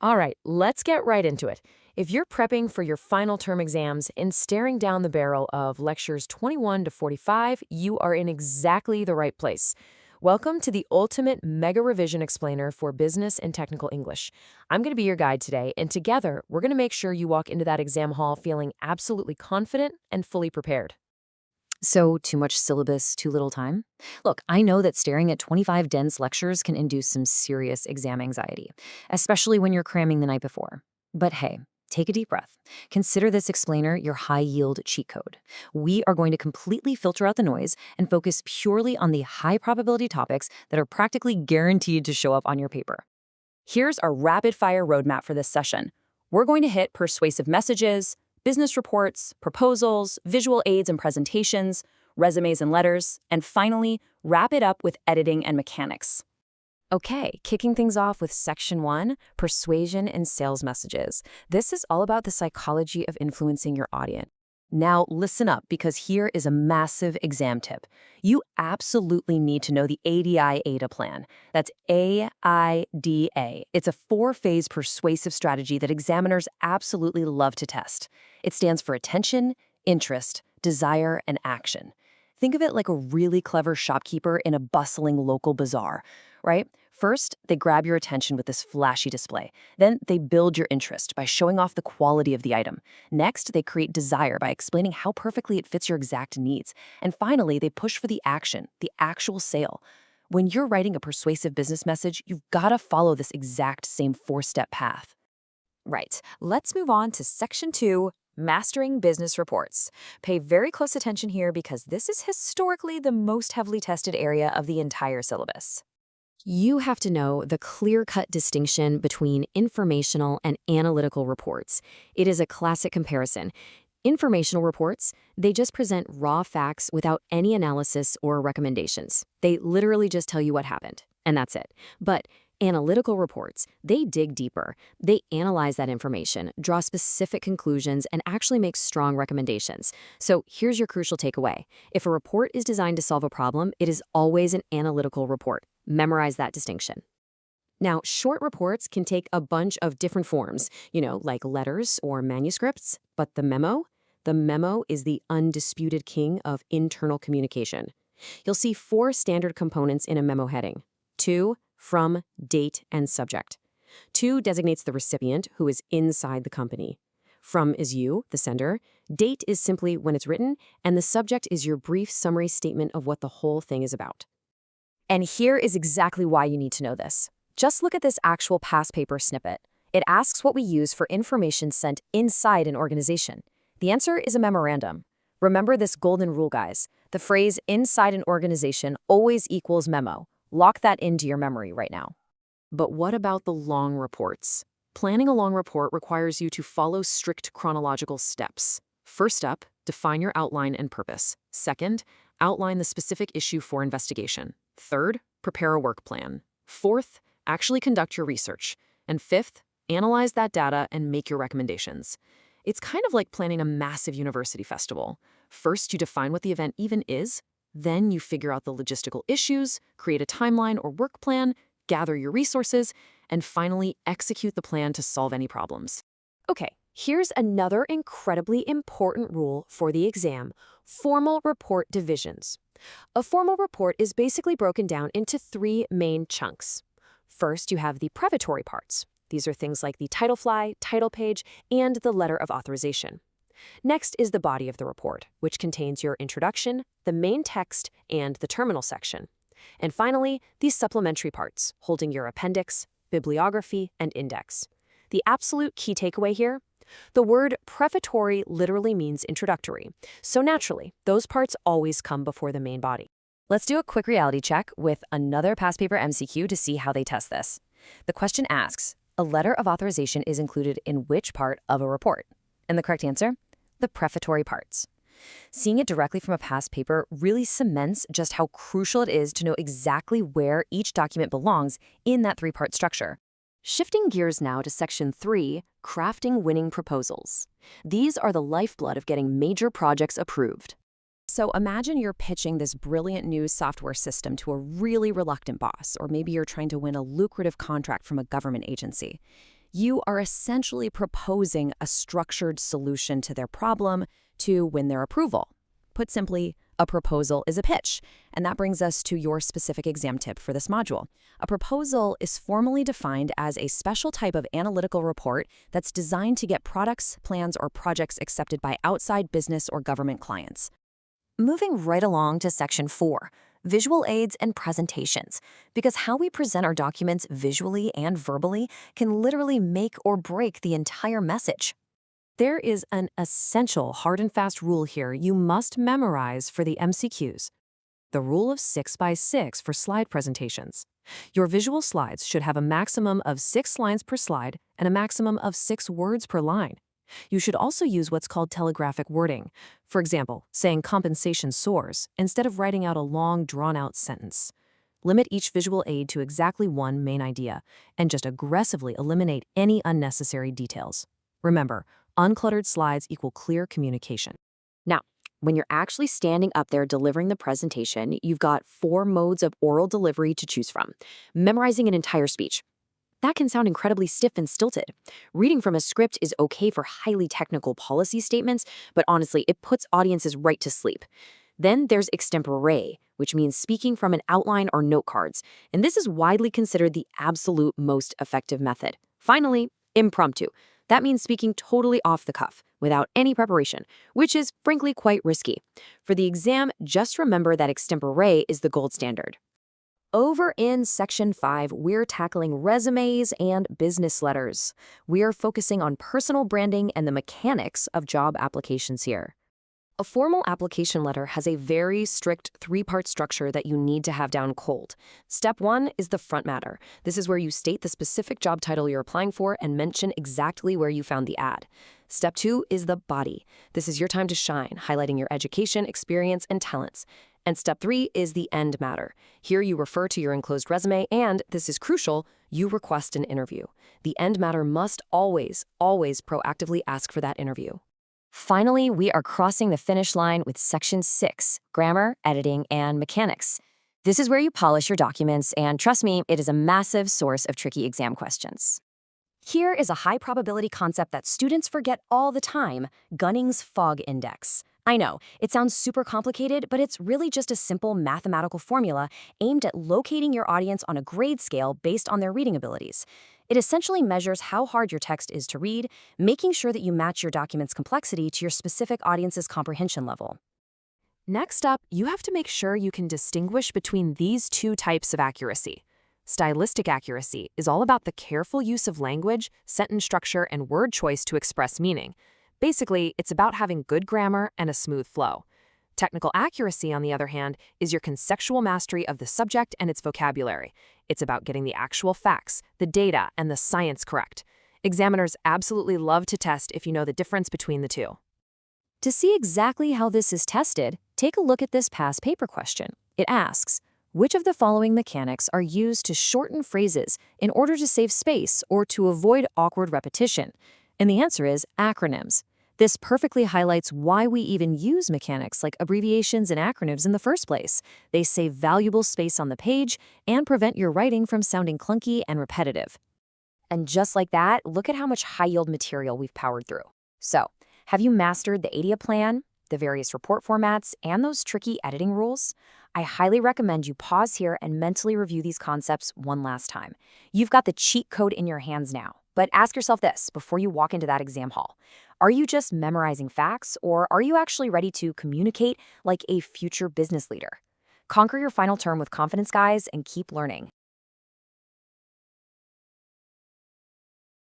All right, let's get right into it. If you're prepping for your final term exams and staring down the barrel of lectures 21 to 45, you are in exactly the right place. Welcome to the ultimate mega revision explainer for business and technical English. I'm going to be your guide today, and together, we're going to make sure you walk into that exam hall feeling absolutely confident and fully prepared. So, too much syllabus, too little time? Look, I know that staring at 25 dense lectures can induce some serious exam anxiety, especially when you're cramming the night before. But hey, take a deep breath. Consider this explainer your high-yield cheat code. We are going to completely filter out the noise and focus purely on the high-probability topics that are practically guaranteed to show up on your paper. Here's our rapid-fire roadmap for this session. We're going to hit persuasive messages, business reports, proposals, visual aids and presentations, resumes and letters, and finally, wrap it up with editing and mechanics. Okay, kicking things off with Section 1, Persuasion and Sales Messages. This is all about the psychology of influencing your audience. Now, listen up, because here is a massive exam tip. You absolutely need to know the ADI-ADA plan. That's A-I-D-A. It's a 4-phase persuasive strategy that examiners absolutely love to test. It stands for attention, interest, desire, and action. Think of it like a really clever shopkeeper in a bustling local bazaar, right? First, they grab your attention with this flashy display. Then they build your interest by showing off the quality of the item. Next, they create desire by explaining how perfectly it fits your exact needs. And finally, they push for the action, the actual sale. When you're writing a persuasive business message, you've got to follow this exact same 4-step path. Right. Let's move on to Section 2, Mastering Business Reports. Pay very close attention here, because this is historically the most heavily tested area of the entire syllabus. You have to know the clear-cut distinction between informational and analytical reports. It is a classic comparison. Informational reports, they just present raw facts without any analysis or recommendations. They literally just tell you what happened, and that's it. But analytical reports, they dig deeper. They analyze that information, draw specific conclusions, and actually make strong recommendations. So here's your crucial takeaway. If a report is designed to solve a problem, it is always an analytical report. Memorize that distinction. Now, short reports can take a bunch of different forms, like letters or manuscripts, but the memo is the undisputed king of internal communication. You'll see 4 standard components in a memo heading: to, from, date, and subject. To designates the recipient, who is inside the company. From is you, the sender. Date is simply when it's written, and the subject is your brief summary statement of what the whole thing is about. And here is exactly why you need to know this. Just look at this actual past paper snippet. It asks what we use for information sent inside an organization. The answer is a memorandum. Remember this golden rule, guys. The phrase inside an organization always equals memo. Lock that into your memory right now. But what about the long reports? Planning a long report requires you to follow strict chronological steps. First up, define your outline and purpose. Second, outline the specific issue for investigation. Third, prepare a work plan. Fourth, actually conduct your research. And fifth, analyze that data and make your recommendations. It's kind of like planning a massive university festival. First, you define what the event even is. Then you figure out the logistical issues, create a timeline or work plan, gather your resources, and finally execute the plan to solve any problems. Okay, here's another incredibly important rule for the exam: formal report divisions. A formal report is basically broken down into 3 main chunks. First, you have the prefatory parts. These are things like the title fly, title page, and the letter of authorization. Next is the body of the report, which contains your introduction, the main text, and the terminal section. And finally, these supplementary parts, holding your appendix, bibliography, and index. The absolute key takeaway here: the word prefatory literally means introductory, so naturally, those parts always come before the main body. Let's do a quick reality check with another past paper MCQ to see how they test this. The question asks, a letter of authorization is included in which part of a report? And the correct answer? The prefatory parts. Seeing it directly from a past paper really cements just how crucial it is to know exactly where each document belongs in that 3-part structure. Shifting gears now to Section 3, Crafting Winning Proposals. These are the lifeblood of getting major projects approved. So imagine you're pitching this brilliant new software system to a really reluctant boss, or maybe you're trying to win a lucrative contract from a government agency. You are essentially proposing a structured solution to their problem to win their approval. Put simply, a proposal is a pitch, and that brings us to your specific exam tip for this module. A proposal is formally defined as a special type of analytical report that's designed to get products, plans, or projects accepted by outside business or government clients. Moving right along to Section 4, visual aids and presentations, because how we present our documents visually and verbally can literally make or break the entire message. There is an essential hard and fast rule here you must memorize for the MCQs. The rule of 6 by 6 for slide presentations. Your visual slides should have a maximum of 6 lines per slide and a maximum of 6 words per line. You should also use what's called telegraphic wording. For example, saying compensation soars instead of writing out a long, drawn-out sentence. Limit each visual aid to exactly one main idea, and just aggressively eliminate any unnecessary details. Remember, uncluttered slides equal clear communication. Now, when you're actually standing up there delivering the presentation, you've got 4 modes of oral delivery to choose from. Memorizing an entire speech. That can sound incredibly stiff and stilted. Reading from a script is okay for highly technical policy statements, but honestly, it puts audiences right to sleep. Then there's extempore, which means speaking from an outline or note cards, and this is widely considered the absolute most effective method. Finally, impromptu. That means speaking totally off the cuff, without any preparation, which is frankly quite risky. For the exam, just remember that extempore is the gold standard. Over in Section 5, we're tackling resumes and business letters. We are focusing on personal branding and the mechanics of job applications here. A formal application letter has a very strict 3-part structure that you need to have down cold. Step 1 is the front matter. This is where you state the specific job title you're applying for and mention exactly where you found the ad. Step 2 is the body. This is your time to shine, highlighting your education, experience, and talents. And step 3 is the end matter. Here you refer to your enclosed resume and, this is crucial, you request an interview. The end matter must always proactively ask for that interview. Finally, we are crossing the finish line with Section 6, grammar, editing, and mechanics. This is where you polish your documents, and trust me, it is a massive source of tricky exam questions. Here is a high-probability concept that students forget all the time, Gunning's Fog Index. I know, it sounds super complicated, but it's really just a simple mathematical formula aimed at locating your audience on a grade scale based on their reading abilities. It essentially measures how hard your text is to read, making sure that you match your document's complexity to your specific audience's comprehension level. Next up, you have to make sure you can distinguish between these 2 types of accuracy. Stylistic accuracy is all about the careful use of language, sentence structure, and word choice to express meaning. Basically, it's about having good grammar and a smooth flow. Technical accuracy, on the other hand, is your conceptual mastery of the subject and its vocabulary. It's about getting the actual facts, the data, and the science correct. Examiners absolutely love to test if you know the difference between the 2. To see exactly how this is tested, take a look at this past paper question. It asks, which of the following mechanics are used to shorten phrases in order to save space or to avoid awkward repetition? And the answer is acronyms. This perfectly highlights why we even use mechanics like abbreviations and acronyms in the first place. They save valuable space on the page and prevent your writing from sounding clunky and repetitive. And just like that, look at how much high-yield material we've powered through. So, have you mastered the ADIA plan, the various report formats, and those tricky editing rules? I highly recommend you pause here and mentally review these concepts one last time. You've got the cheat code in your hands now. But ask yourself this before you walk into that exam hall. Are you just memorizing facts, or are you actually ready to communicate like a future business leader? Conquer your final term with confidence, guys, and keep learning.